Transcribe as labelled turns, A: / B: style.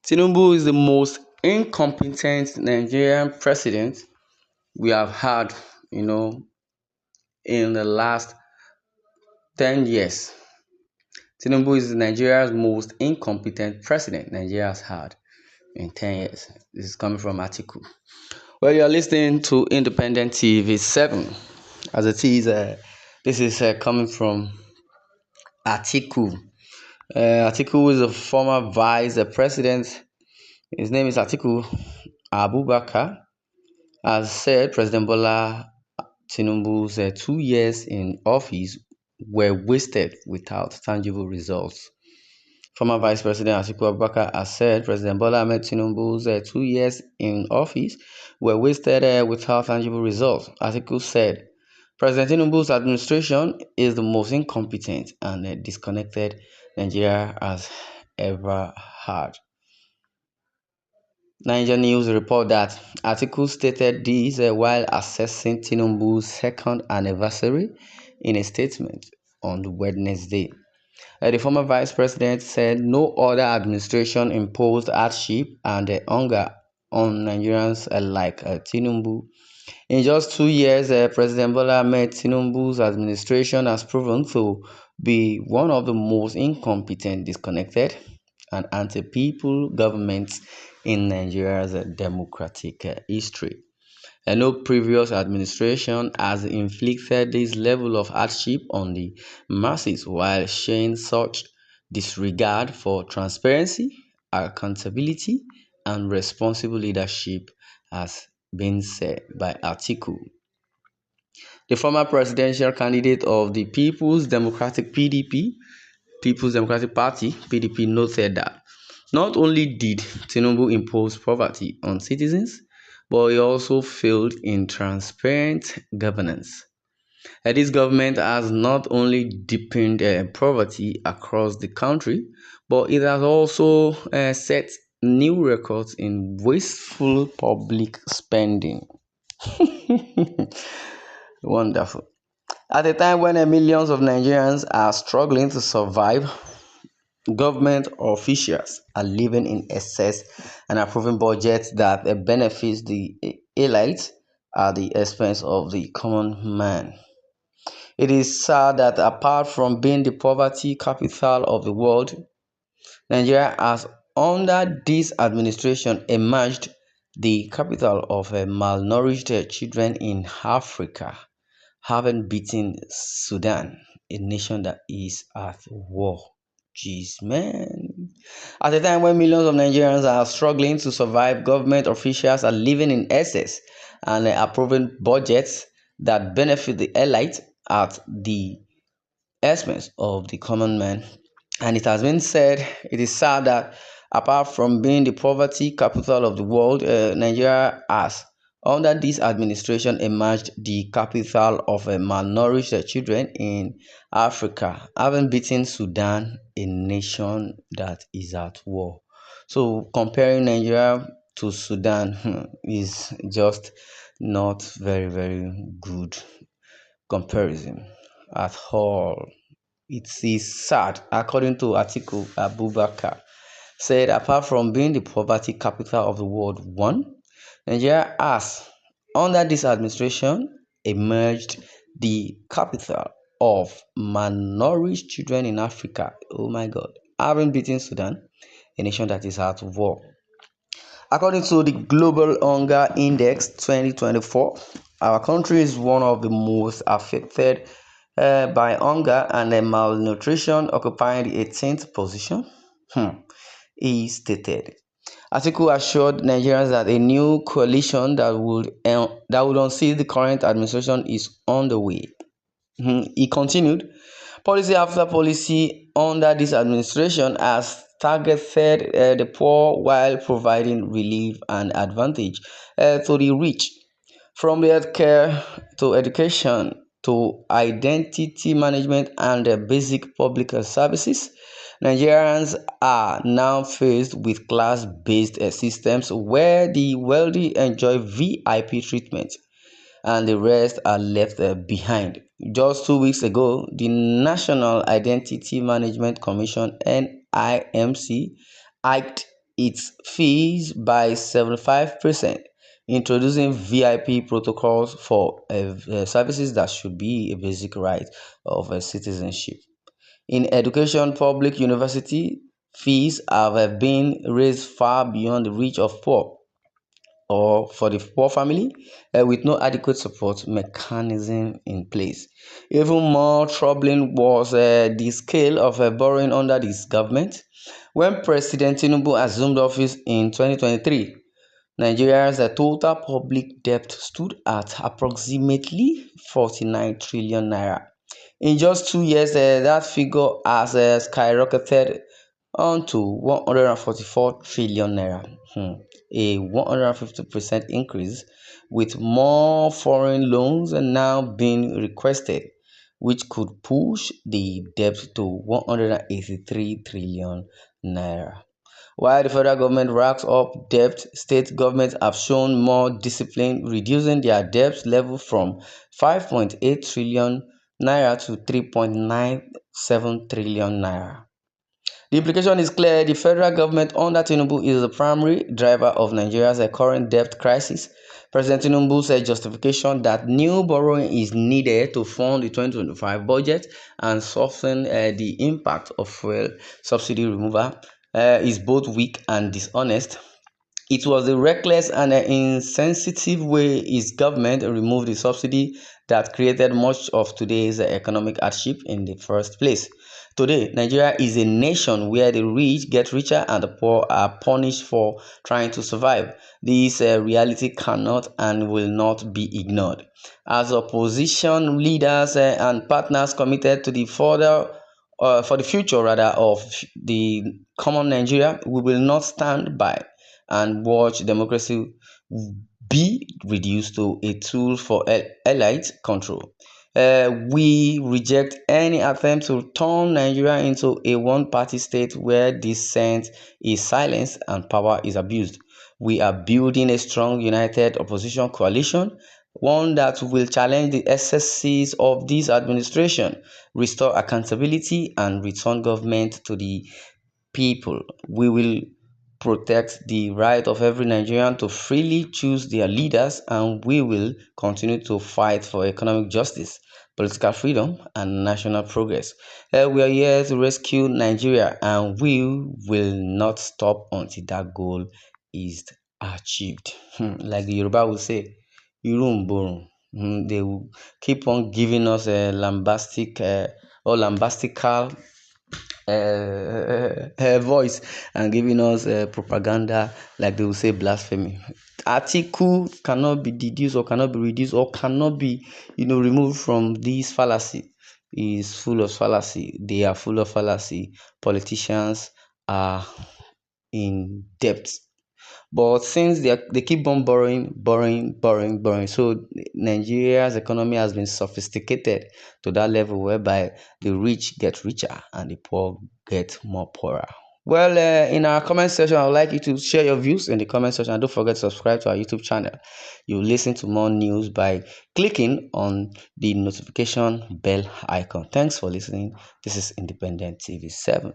A: Tinubu is the most incompetent Nigerian president we have had, you know, in the last 10 years. Tinubu is Nigeria's most incompetent president Nigeria has had in 10 years. This is coming from Atiku. Well, you're listening to Independent TV 7. As it is, this is coming from Atiku. Atiku is a former vice president. His name is Atiku Abubakar. As said, President Bola Tinubu's 2 years in office were wasted without tangible results. Former Vice President Atiku Abubakar has said President Bola Ahmed Tinubu's 2 years in office were wasted without tangible results. Atiku said President Tinubu's administration is the most incompetent and disconnected Nigeria has ever had. Niger News report that Atiku stated this while assessing Tinubu's second anniversary in a statement on Wednesday. The former vice president said no other administration imposed hardship and hunger on Nigerians like Tinubu. In just 2 years, President Bola Ahmed Tinubu's administration has proven to be one of the most incompetent, disconnected, and anti-people governments in Nigeria's democratic history. And no previous administration has inflicted this level of hardship on the masses while showing such disregard for transparency, accountability, and responsible leadership, as been said by Atiku. The former presidential candidate of the People's Democratic Party, PDP, noted that not only did Tinubu impose poverty on citizens, but he also failed in transparent governance. This government has not only deepened poverty across the country, but it has also set new records in wasteful public spending. Wonderful. At a time when millions of Nigerians are struggling to survive, government officials are living in excess and approving budgets that benefits the elite at the expense of the common man. It is sad that apart from being the poverty capital of the world, Nigeria has, under this administration, emerged the capital of malnourished children in Africa, having beaten Sudan, a nation that is at war. Jeez, man. At a time when millions of Nigerians are struggling to survive, government officials are living in excess and approving budgets that benefit the elite at the expense of the common man. And it has been said, it is sad that apart from being the poverty capital of the world, Nigeria has, under this administration, emerged the capital of malnourished children in Africa, having beaten Sudan, a nation that is at war. So comparing Nigeria to Sudan is just not very, very good comparison at all. It is sad, according to Atiku Abubakar, said apart from being the poverty capital of the world, Nigeria has, under this administration, emerged the capital of malnourished children in Africa. Oh my God, having beaten Sudan, a nation that is at war. According to the Global Hunger Index 2024, our country is one of the most affected by hunger and malnutrition, occupying the 18th position, he stated. Atiku assured Nigerians that a new coalition that would unseat the current administration is on the way. He continued, policy after policy under this administration has targeted the poor while providing relief and advantage to the rich. From healthcare to education to identity management and basic public services, Nigerians are now faced with class-based systems where the wealthy enjoy VIP treatment and the rest are left behind. Just 2 weeks ago, the National Identity Management Commission (NIMC) hiked its fees by 75%, introducing VIP protocols for services that should be a basic right of citizenship. In education, public university fees have been raised far beyond the reach of poor or for the poor family with no adequate support mechanism in place. Even more troubling was the scale of borrowing under this government. When President TINUBU assumed office in 2023, Nigeria's total public debt stood at approximately 49 trillion naira. In just 2 years, that figure has skyrocketed on to 144 trillion naira, a 150% increase, with more foreign loans now being requested, which could push the debt to 183 trillion naira. While the federal government racks up debt, state governments have shown more discipline, reducing their debt level from 5.8 trillion naira to 3.97 trillion naira. The implication is clear. The federal government under TINUBU is the primary driver of Nigeria's current debt crisis. President Tinubu said justification that new borrowing is needed to fund the 2025 budget and soften the impact of fuel subsidy removal is both weak and dishonest. It was the reckless and insensitive way his government removed the subsidy that created much of today's economic hardship in the first place. Today, Nigeria is a nation where the rich get richer and the poor are punished for trying to survive. This reality cannot and will not be ignored. As opposition leaders and partners committed to the for the future rather of the common Nigeria, we will not stand by and watch democracy be reduced to a tool for elite control. We reject any attempt to turn Nigeria into a one-party state where dissent is silenced and power is abused. We are building a strong, united opposition coalition, one that will challenge the excesses of this administration, restore accountability, and return government to the people. We will protect the right of every Nigerian to freely choose their leaders, and we will continue to fight for economic justice, political freedom, and national progress. We are here to rescue Nigeria, and we will not stop until that goal is achieved. Like the Yoruba will say, Irumborun. They will keep on giving us a lambastical voice and giving us propaganda, like they will say, blasphemy. Atiku cannot be deduced or cannot be reduced or cannot be, removed from this fallacy. He is full of fallacy. They are full of fallacy. Politicians are in debt. But since they keep on borrowing, so Nigeria's economy has been sophisticated to that level whereby the rich get richer and the poor get more poorer. Well, in our comment section, I would like you to share your views in the comment section. And don't forget to subscribe to our YouTube channel. You listen to more news by clicking on the notification bell icon. Thanks for listening. This is Independent TV 7.